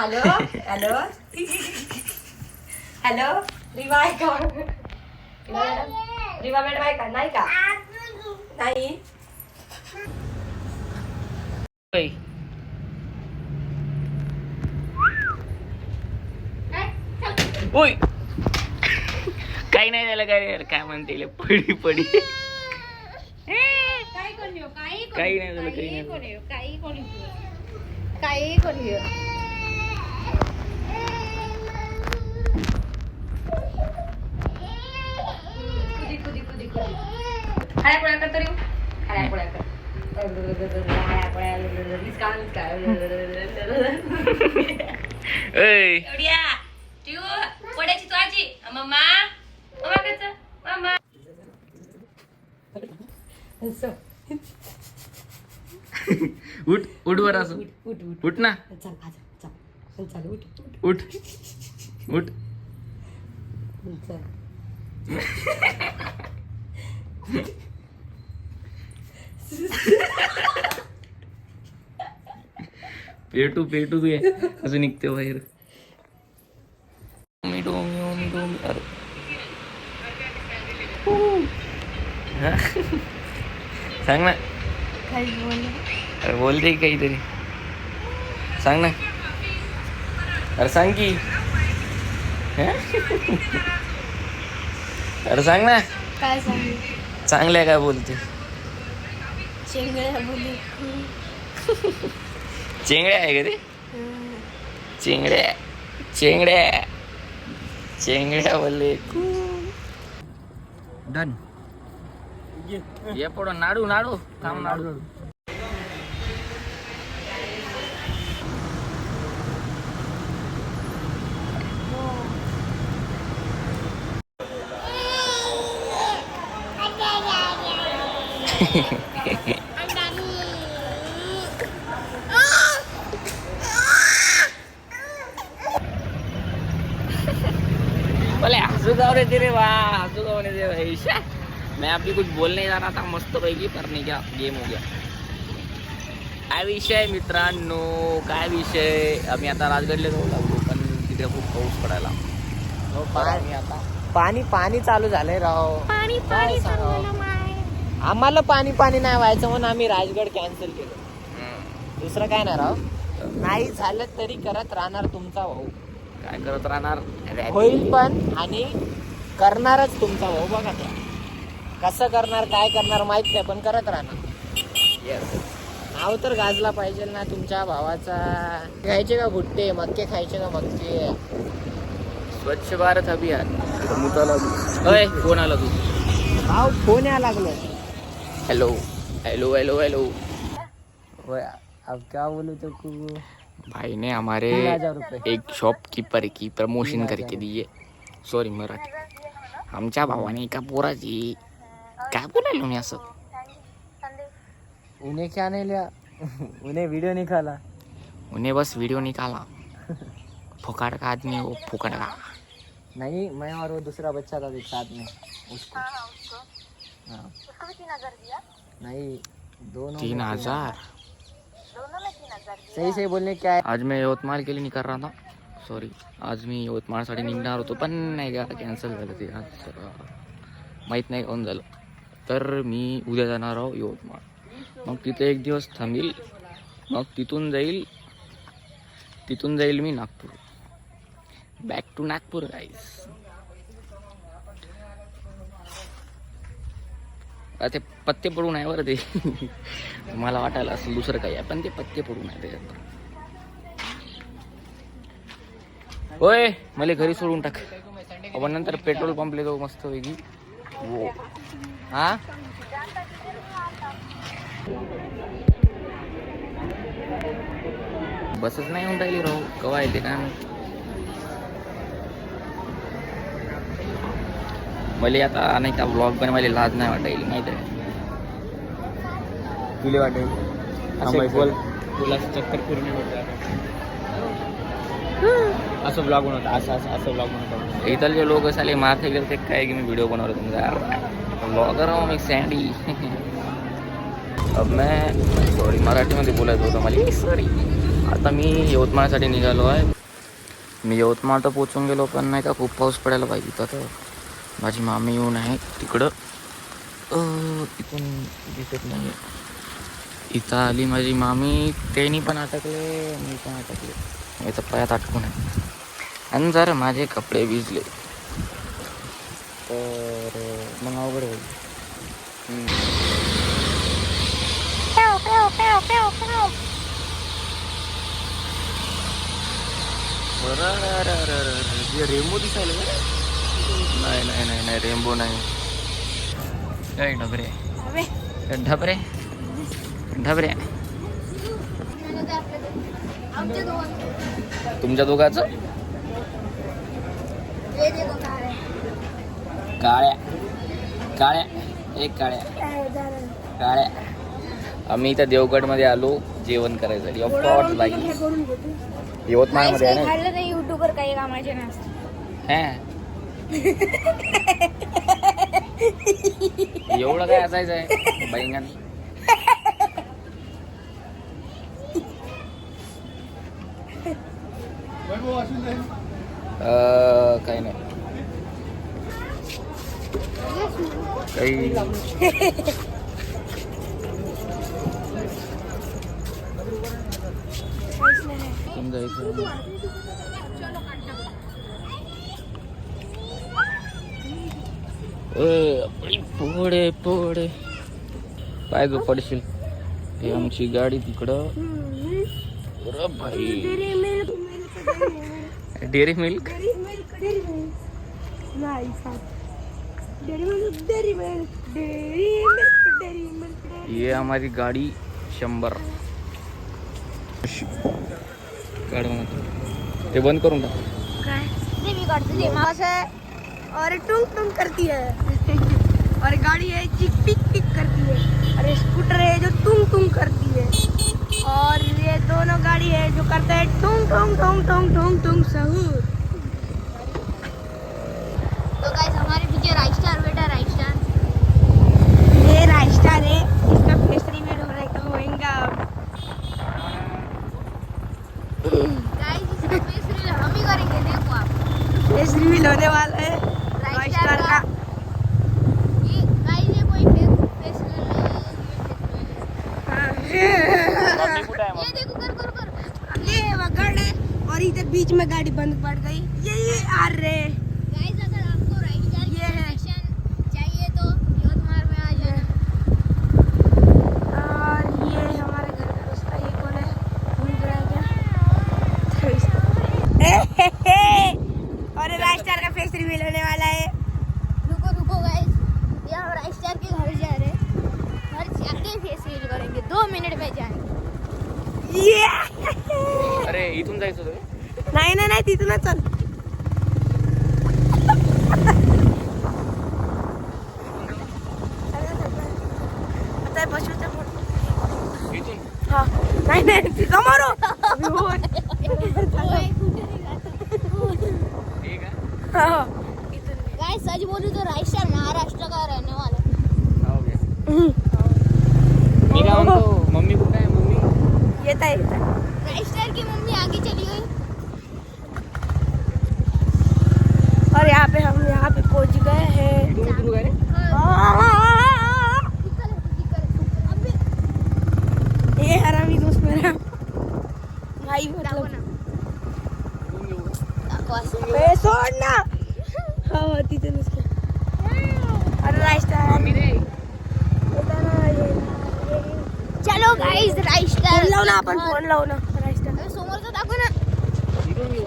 Hello hello hello Riva आहे का Riva madam आहे का नाही का नाही ओय काही नाही झालं काय म्हणते पडी पडी काही नाही झालं काही कोणी हळ्या पोळ्या कर तरी हळ्या पोळ्या कर वड्याची तू आजी मम्मा मम्मा कसं मम्मा उठ उठ वर असं उठ ना उठ उठ पेटू पेटू तू असं निघते बाहेर अरे सांग ना अरे बोलते काहीतरी सांग ना अरे सांग की अरे सांग ना काय सांगू चांगल्या काय बोलते चेंगळ्या बोली चेंगड्या आहे का ते चेंगड्या चेंगड्या चेंगड्या बोलले डन ये पडो नाडू नाडू थांब नाडू बोले हंसू गाँव रे तेरे वाह हंसू गाँव ने दे भाई शा मैं अभी कुछ बोलने जा रहा था मस्त पैकी करने का गेम हो गया काय विषय मित्रांनो काय विषय आम्ही आता राजगडला जाऊ लागलो पण तिथे खूप पाऊस पडायला आता पाणी पाणी चालू झालंय राव पाणी पाणी आम्हाला पाणी पाणी नाही व्हायचं म्हणून आम्ही राजगड कॅन्सल केलं दुसरं काय नाही राव नाही झालं तरी करत राहणार तुमचा भाऊ काय करत राहणार होईल पण आणि करणारच तुमचा भाऊ बघा त्या कसं करणार काय करणार माहित नाही पण करत राहणार येस नाव तर गाजला पाहिजे ना तुमच्या भावाचा खायचे का भुट्टे मक्के खायचे का मक्के स्वच्छ भारत अभियान अय कोण आला तू भाव फोन यायला लागलो हेलो हेलो हेलो हेलो अब क्या बोलूं तो भाई ने हमारे एक शॉपकीपर की प्रमोशन करके दिए सॉरी मराठी आमच्या भावाने एका पोराची काय बोलायलो मी असं उन्हें क्या नहीं लिया उन्हें वीडियो निकाला उन्हें बस वीडियो निकाला फुकड़ का आदमी वो फुकड़ का नहीं मैं और वो दूसरा बच्चा था साथ में उसको हाँ उसको भी 3,000 दिया नहीं दोनों 3,000 सही सही बोलने क्या है आज मैं यवतमाळ के लिए निकल रहा था सॉरी आज मी यवतमाळसाठी निघणार होतो पण नाही का कॅन्सल झालं ते आज माहीत नाही कोण झालं तर मी उद्या जाणार आहो यवतमाळ मग तिथे एक दिवस थांबील मग तिथून जाईल मी नागपूर बॅक टू नागपूर गाईस ते पत्ते पडून आहे बरं ते मला वाटायला असं दुसरं काही आहे पण ते पत्ते पडून आहे त्याच्यात होय मला घरी सोडून टाक आपण नंतर पेट्रोल पंपला जाऊ मस्त वेगळी हो हा बसच नाही होऊन राहिली राहू कवा येते काय मला आता नाही का ब्लॉग पण मला लाज नाही वाटायली माहिती आहे तुला वाटेल बोल तुला चक्कर पूर्ण होतं असं ब्लॉग बनवतं असं ब्लॉग बनवतं इथले लोक साले मारते गेले काय की मी व्हिडिओ बनवला तुमचा ब्लॉगर हूँ मैं सैंडी अब मैं सॉरी मराठी मध्ये बोलायचं होतं मला सॉरी आता मी यवतमाळसाठी निघालो आहे. मी यवतमाळ तर पोचून गेलो, पण नाही का खूप पाऊस पडायला पाहिजे होता. तर माझी मामी येऊन आहे तिकडं, इथून दिसत नाही. इथं आली माझी मामी, त्यांनी पण अटकले, मी पण अटकले. याचं पायात अटकून आहे आणि जरा माझे कपडे भिजले तर मग अवघड होईल. रेम्बो दिसायला नाही नाही नाही नाही रेम्बो नाही. ढबरे ढबरे ढबरे तुमच्या दोघांचं काळ्या काळ्या एक काळ्या काळ्या. आम्ही इथं देवगडमध्ये आलो जेवण करायसाठी. ऑफकोर्स बाई यवतमाळमध्ये आहे ना. नाही युट्यूबवर काही कामाचे नसते. एवढं काय असायचं आहे बैंगन. काही नाही काही. पोडे पोडे पाय गो पडशील. हे आमची गाडी तिकडं. भाई डेअरी मिल्क ये हमारी गाड़ी 100. ते बंद करून टाक. और टुंग टुंग करती है और गाड़ी है चिक पिक पिक करती है और स्कूटर है जो टुंग टुंग करती है और ये दोनों गाड़ी है जो करता है टुंग टुंग टुंग टुंग टुंग टुंग सहूर. तो गाइस हमारे पीछे राइस्टार बैठा. राइस्टार ये राइस्टार है. इसका फेस रिवील होएगा गाइस. इसका फेस रिवील हम ही करेंगे. देखो आप फेस रिवील होने वाला है राइस्टार का. ये गाइस ये कोई फेस रिवील नहीं. ये देखो कर कर कर. ये वगड़ है और इधर बीच में गाड़ी बंद पड़ गई. ये आ रहे गाइस. अगर आपको राइस्टार की कनेक्शन चाहिए तो यवतमाळ में आ जाना. और ये हमारे घर का रास्ता. ये कौन है? भूल रहा है क्या? और राइस्टार का फेस रिवील होने वाला है. रुको रुको गाइस. ये हम राइस्टार के घर जा रहे हैं. घर जाके फेस रिवील करेंगे. 2 मिनट में जाएंगे. अरे इथून जायचं होतं. नाही नाही नाही तिथूनच चल. आता बसूचं इथून हा नाही नाही समोर. ठीक आहे. गाइस सच बोलूं तो राइस्टार महाराष्ट्र का रहने वाला है. हो गया. मी काय म्हणतो, मम्मी कुठे आहे? मम्मी येता येता राइस्टार की मम्मी आगे चली गई. और यहाँ पे हम यहाँ पे पहुंच गए हैं. इथून उतरू काय रे? ये हरामी दोस्त मेरा भाई मतलब सोड ना. हो तिथे नुसतं. अरे राइस्टार चलो गाइस. राइस्टार लावू ना आपण. फोन लावू ना. राइस्टार समोरचा दाखव ना.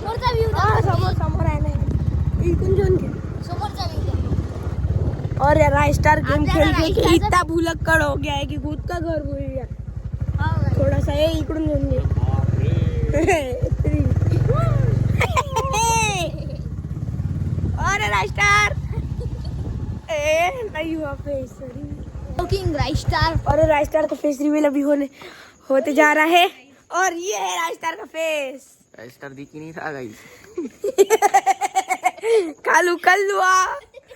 समोरचा व्ह्यू दाखव. समोर समोर आहे ना. इथून घेऊन घे समोरचा व्ह्यू. और राइस्टार गेम खेल के इतना भूलक्कड़ हो गया है कि खुद का घर भूल गया. थोड़ा सा ये इकडून घेऊन घे. अरे राइस्टार नहीं हुआ फेस राइस्टार. और राइस्टार का फेस रिवील अभी होते जा रहा है. और ये है राइस्टार का फेस. राइस्टार दिख ही नहीं रहा गाइस. कालू कल्लुआ.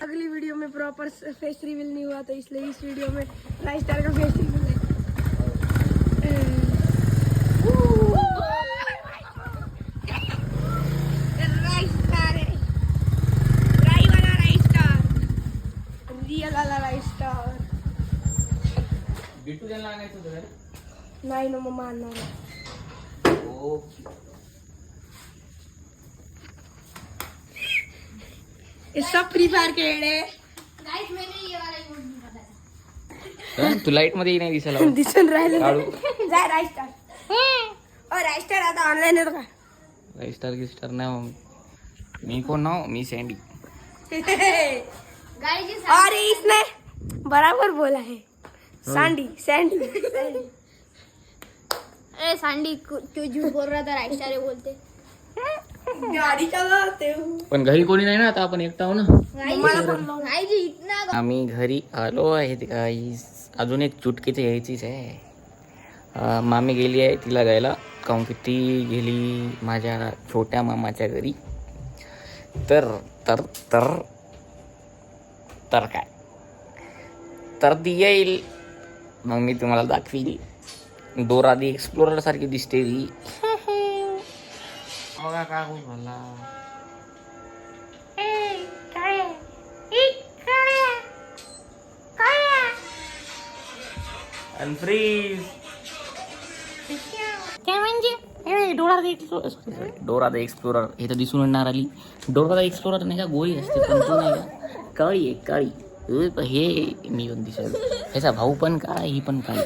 अगली वीडियो में प्रॉपर फेस रिवील नहीं हुआ तो इसलिए इस वीडियो में राइस्टार का फेस रिवील है. रिअल आला राईस स्टार. बिट्टू त्यांना आणायचं होतं का रे? नाही ना मम्मा आणणार. हो. सब फ्री फायर खेळले. गाइस मैंने ये वाला इमोट निकाला था. हा, तू लाईट मध्ये नाही दिसायला दिसून राहिले. काढू. जाय राईस स्टार. राईस स्टार आता ऑनलाईन येतो का? स्टार गिस्टार नाही मग. मी कोण नाव मी सँडी. गाइस ये और इसने बराबर बोला है. Sandy Sandy. ए सांडी क्यों झूठ बोल रहा था राइट स्टार बोलते. गाडी चलावते. पण घरी कोणी नाही ना आता आपण एकटा आहो ना. भाई जी इतना आम्ही घरी आलो आहेत गाईस. अजून एक चुटकीची यायचीच आहे. मामी गेली आहे तिला घ्यायला काहून की ती गेली माझ्या छोट्या मामाच्या घरी. तर तर तर तर काय तर ती येईल मग मी तुम्हाला दाखवील. डोरा दी एक्सप्लोरर सारखी दिसते ती. बघा का खूप मला फ्रीज काय म्हणजे डोरा द एक्सप्लोरर हे तर दिसून येणार आली. डोरा द एक्सप्लोरर नाही का गोळी असते पण तो नाही का काळी आहे काळी. हे मी पण दिसेल. ह्याचा भाऊ पण काळा ही पण काळी.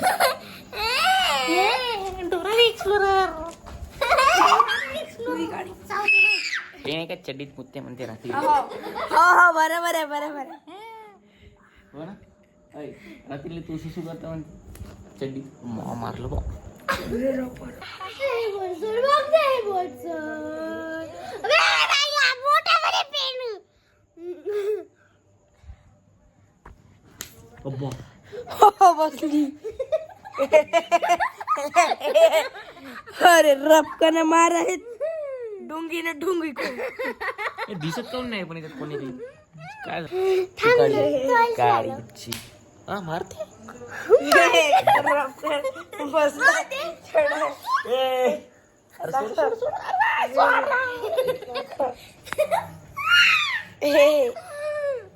डोरा एक्सप्लोरर. ते नाही का चड्डीत मुत्ते म्हणते रात्री. हो बरोबर आहे बरोबर आहे. हो ना ऐ, रात्रीला तू सुसू करता म्हणते चड्डीत मारलं बा. अब्बा हो बसली. अरे रपकन मार आहे. डुंगीने डुंगी को. हे दिसत काऊन नाही पण इथं कोणी काय झालं? काळीची हा मारते. बसला.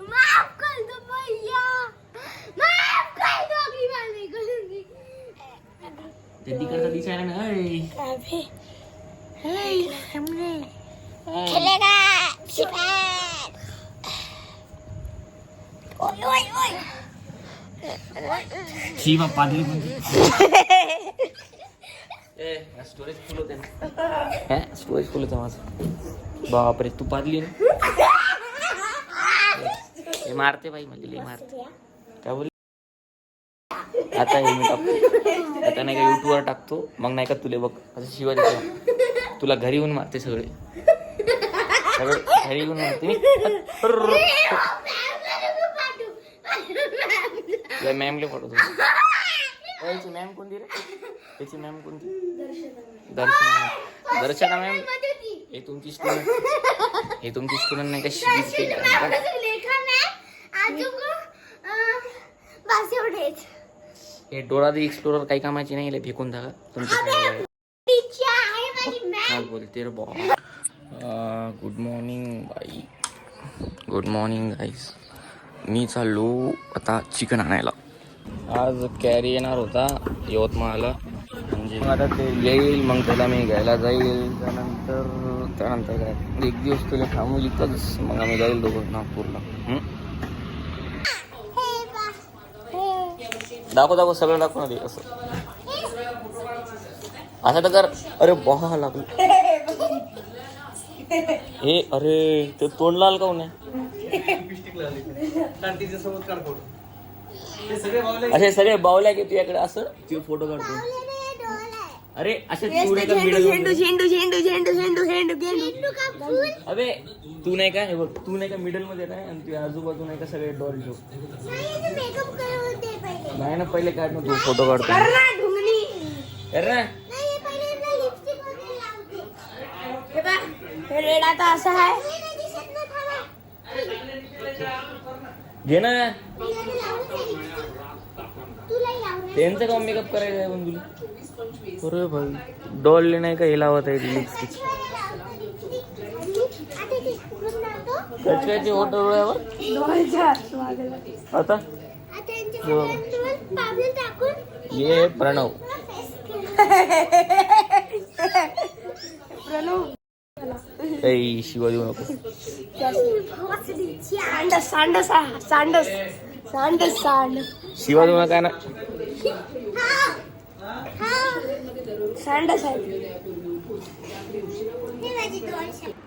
माफ कर दो भैया. माफ कर दो. अगली बार नहीं करूंगी. ते तिकडचं दिसायला ना खेलेगा ओय ओय ओय. शिवा पादली स्टोरेज फुल होते ना. स्टोरेज फुल होतं माझं. बापरे तू पादली ना. हे मारते बाई मला लई मारते. काय बोल आता हे मी टाकतो. आता नाही का युट्यूबवर टाकतो मग नाही का तुले बघ असं शिवा देतो. तुला घरी येऊन मारते सगळे घरी येऊन मारते. मॅमले पडतो. याची मॅम कोणती रे? त्याची मॅम कोणती? दर्शना मॅम. हे तुमची स्टुडंट नाही का शिकते हे डोरा दी एक्सप्लोरर काही कामाची नाही. ले फेकून टाका तुमच्या बोलते रे बॉ. गुड मॉर्निंग बाई. गुड मॉर्निंग गाईस. मी चाललो आता चिकन आणायला. आज कॅरी येणार होता यवतमाळला म्हणजे आता ते येईल मग त्याला मी घ्यायला जाईल. त्यानंतर काय एक दिवस तुला थांबू इथंच मग आम्ही जाईल दोघं नागपूरला. दाखव सगळं दाखव ना ते असं असं तर कर. अरे बहा लागलं हे. अरे ते तोंड लाल काऊन आहे? असे सगळे बावल्या की तुझ्याकडे असं ते फोटो काढतो. अरे असे तू नाही का अबे तू नाही का हे बघ तू नाही का मिडल मध्ये नाही आणि तुझ्या आजूबाजू नाही का सगळे डॉल ठेव. नाही ना पहिले काढ ना तू फोटो काढतो. अरे ना रेड आता असं आहे. घे ना त्यांचं का मेकअप करायचं आहे पण तुला. अरे भाई डॉलले नाही का हे लावत आहे लिपस्टिक. कचऱ्याची ओट डोळ्यावर आता पापलेट टाकून ये प्रणव ऐ शिवा देऊ नको. शिवा देऊ नका ना.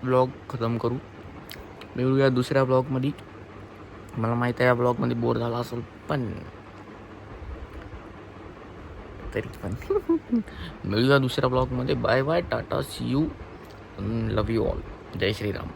ब्लॉग खतम करू. मिळूया दुसऱ्या ब्लॉगमध्ये. मला माहित आहे या ब्लॉगमध्ये बोर झाला असेल पण तरी पण मिळूया दुसऱ्या ब्लॉगमध्ये. Bye bye tata see you love you all. जय श्रीराम.